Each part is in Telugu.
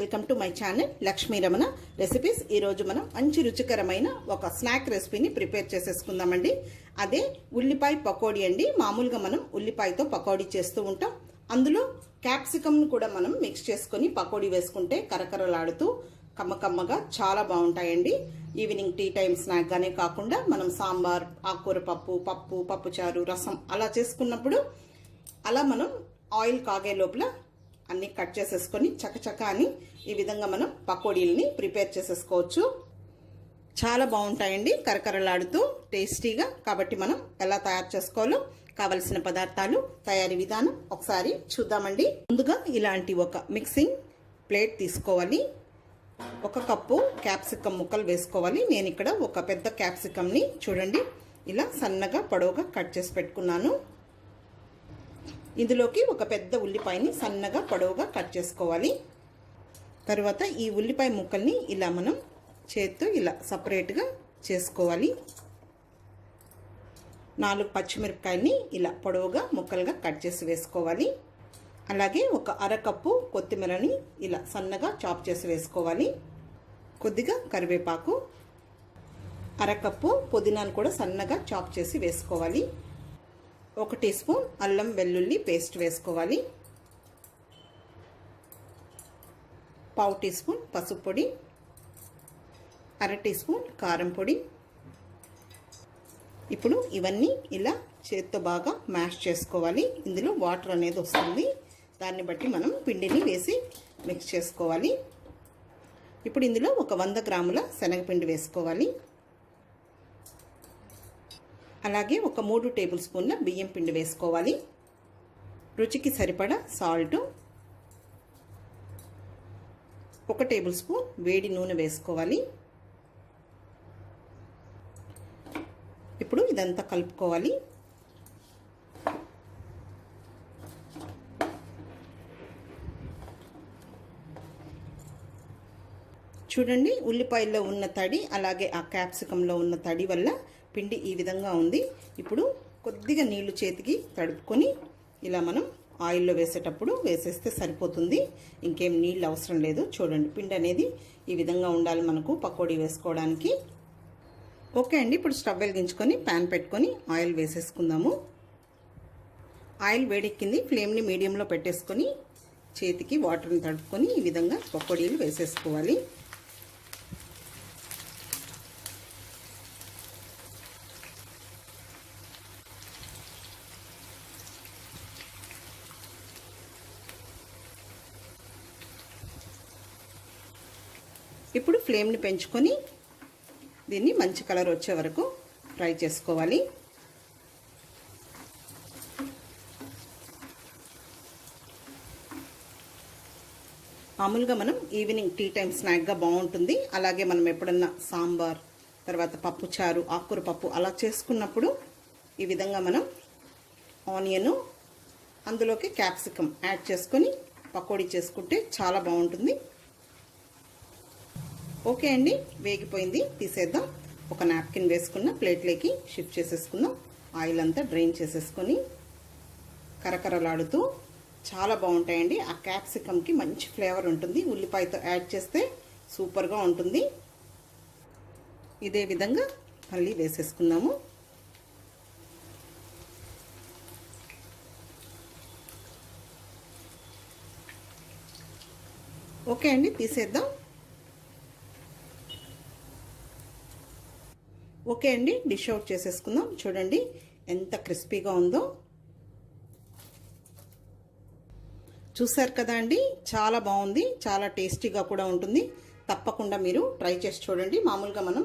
Welcome to my channel Lakshmi Ramana recipes. ఈరోజు మనం మంచి రుచికరమైన ఒక స్నాక్ రెసిపీని ప్రిపేర్ చేసేసుకుందామండి. అదే ఉల్లిపాయ పకోడీ అండి. మామూలుగా మనం ఉల్లిపాయతో పకోడీ చేస్తూ ఉంటాం. అందులో క్యాప్సికమ్ను కూడా మనం మిక్స్ చేసుకొని పకోడీ వేసుకుంటే కరకరలాడుతూ కమ్మకమ్మగా చాలా బాగుంటాయండి. ఈవినింగ్ టీ టైం స్నాక్ గానే కాకుండా మనం సాంబార్, ఆకుకూర పప్పుచారు, రసం అలా చేసుకున్నప్పుడు అలా మనం ఆయిల్ కాగే లోపల అన్ని కట్ చేసేసుకొని చకచక అని ఈ విధంగా మనం పకోడీలని ప్రిపేర్ చేసేసుకోవచ్చు. చాలా బాగుంటాయండి, కరకరలాడుతూ టేస్టీగా. కాబట్టి మనం ఎలా తయారు చేసుకోవాలో కావలసిన పదార్థాలు, తయారీ విధానం ఒకసారి చూద్దామండి. ముందుగా ఇలాంటి ఒక మిక్సింగ్ ప్లేట్ తీసుకోవాలి. 1 కప్పు క్యాప్సికమ్ ముక్కలు వేసుకోవాలి. నేను ఇక్కడ ఒక పెద్ద క్యాప్సికమ్ని చూడండి ఇలా సన్నగా పొడవుగా కట్ చేసి పెట్టుకున్నాను. ఇందులోకి ఒక పెద్ద ఉల్లిపాయని సన్నగా పొడవుగా కట్ చేసుకోవాలి. తర్వాత ఈ ఉల్లిపాయ ముక్కల్ని ఇలా మనం చేత్తో ఇలా సపరేట్గా చేసుకోవాలి. 4 పచ్చిమిరపకాయల్ని ఇలా పొడవుగా ముక్కలుగా కట్ చేసి వేసుకోవాలి. అలాగే ఒక 1/2 కప్పు కొత్తిమీరని ఇలా సన్నగా చాప్ చేసి వేసుకోవాలి. కొద్దిగా కరివేపాకు, 1/2 కప్పు పుదీనాను కూడా సన్నగా చాప్ చేసి వేసుకోవాలి. 1 టీ స్పూన్ అల్లం వెల్లుల్లి పేస్ట్ వేసుకోవాలి. 1/2 టీ స్పూన్ పసుపు పొడి, 1/2 టీ స్పూన్ కారం పొడి. ఇప్పుడు ఇవన్నీ ఇలా చేత్తో బాగా మ్యాష్ చేసుకోవాలి. ఇందులో వాటర్ అనేది వస్తుంది, దాన్ని బట్టి మనం పిండిని వేసి మిక్స్ చేసుకోవాలి. ఇప్పుడు ఇందులో ఒక 100 గ్రాముల శనగపిండి వేసుకోవాలి. అలాగే ఒక 3 టేబుల్ స్పూన్ల బియ్యం పిండి వేసుకోవాలి. రుచికి సరిపడా సాల్ట్, 1 టేబుల్ స్పూన్ వేడి నూనె వేసుకోవాలి. ఇప్పుడు ఇదంతా కలుపుకోవాలి. చూడండి, ఉల్లిపాయల్లో ఉన్న తడి అలాగే ఆ క్యాప్సికంలో ఉన్న తడి వల్ల పిండి ఈ విధంగా ఉంది. ఇప్పుడు కొద్దిగా నీళ్లు చేతికి తడుపుకొని ఇలా మనం ఆయిల్లో వేసేటప్పుడు వేసేస్తే సరిపోతుంది. ఇంకేం నీళ్ళు అవసరం లేదు. చూడండి, పిండి అనేది ఈ విధంగా ఉండాలి మనకు పకోడీ వేసుకోవడానికి. ఓకే అండి, ఇప్పుడు స్టవ్ వెలిగించుకొని ప్యాన్ పెట్టుకొని ఆయిల్ వేసేసుకుందాము. ఆయిల్ వేడెక్కింది. ఫ్లేమ్ని మీడియంలో పెట్టేసుకొని చేతికి వాటర్ని తడుపుకొని ఈ విధంగా పకోడీలు వేసేసుకోవాలి. ఇప్పుడు ఫ్లేమ్ని పెంచుకొని దీన్ని మంచి కలర్ వచ్చే వరకు ఫ్రై చేసుకోవాలి. మామూలుగా మనం ఈవినింగ్ టీ టైం స్నాక్గా బాగుంటుంది. అలాగే మనం ఎప్పుడన్నా సాంబార్, తర్వాత పప్పుచారు, ఆకుకూర పప్పు అలా చేసుకున్నప్పుడు ఈ విధంగా మనం ఆనియన్ అందులోకి క్యాప్సికమ్ యాడ్ చేసుకొని పకోడీ చేసుకుంటే చాలా బాగుంటుంది. ఓకే అండి, వేగిపోయింది, తీసేద్దాం. ఒక నాప్కిన్ వేసుకున్న ప్లేట్లోకి షిఫ్ట్ చేసేసుకుందాం. ఆయిల్ అంతా డ్రైన్ చేసేసుకొని కరకరలాడుతూ చాలా బాగుంటాయండి. ఆ క్యాప్సికమ్కి మంచి ఫ్లేవర్ ఉంటుంది. ఉల్లిపాయతో యాడ్ చేస్తే సూపర్గా ఉంటుంది. ఇదే విధంగా మళ్ళీ వేసేసుకుందాము. ఓకే అండి, తీసేద్దాం. ఓకే అండి, డిష్ అవుట్ చేసేసుకుందాం. చూడండి ఎంత క్రిస్పీగా ఉందో. చూసారు కదా అండి, చాలా బాగుంది, చాలా టేస్టీగా కూడా ఉంటుంది. తప్పకుండా మీరు ట్రై చేసి చూడండి. మామూలుగా మనం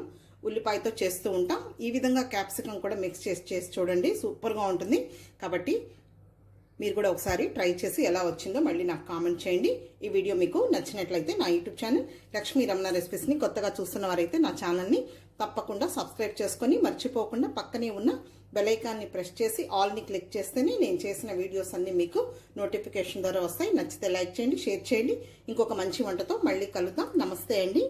ఉల్లిపాయతో చేస్తూ ఉంటాం. ఈ విధంగా క్యాప్సికమ్ కూడా మిక్స్ చేసి చూడండి, సూపర్గా ఉంటుంది. కాబట్టి మీరు కూడా ఒకసారి ట్రై చేసి ఎలా వచ్చిందో మళ్ళీ నాకు కామెంట్ చేయండి. ఈ వీడియో మీకు నచ్చినట్లయితే నా యూట్యూబ్ ఛానల్ లక్ష్మీ రమణ రెసిపీస్ని కొత్తగా చూస్తున్న వారైతే నా ఛానల్ని తప్పకుండా సబ్స్క్రైబ్ చేసుకొని మర్చిపోకుండా పక్కనే ఉన్న బెల్ ఐకాన్ని ప్రెస్ చేసి ఆల్ని క్లిక్ చేస్తేనే నేను చేసిన వీడియోస్ అన్నీ మీకు నోటిఫికేషన్ ద్వారా వస్తాయి. నచ్చితే లైక్ చేయండి, షేర్ చేయండి. ఇంకొక మంచి వంటతో మళ్ళీ కలుద్దాం. నమస్తే అండి.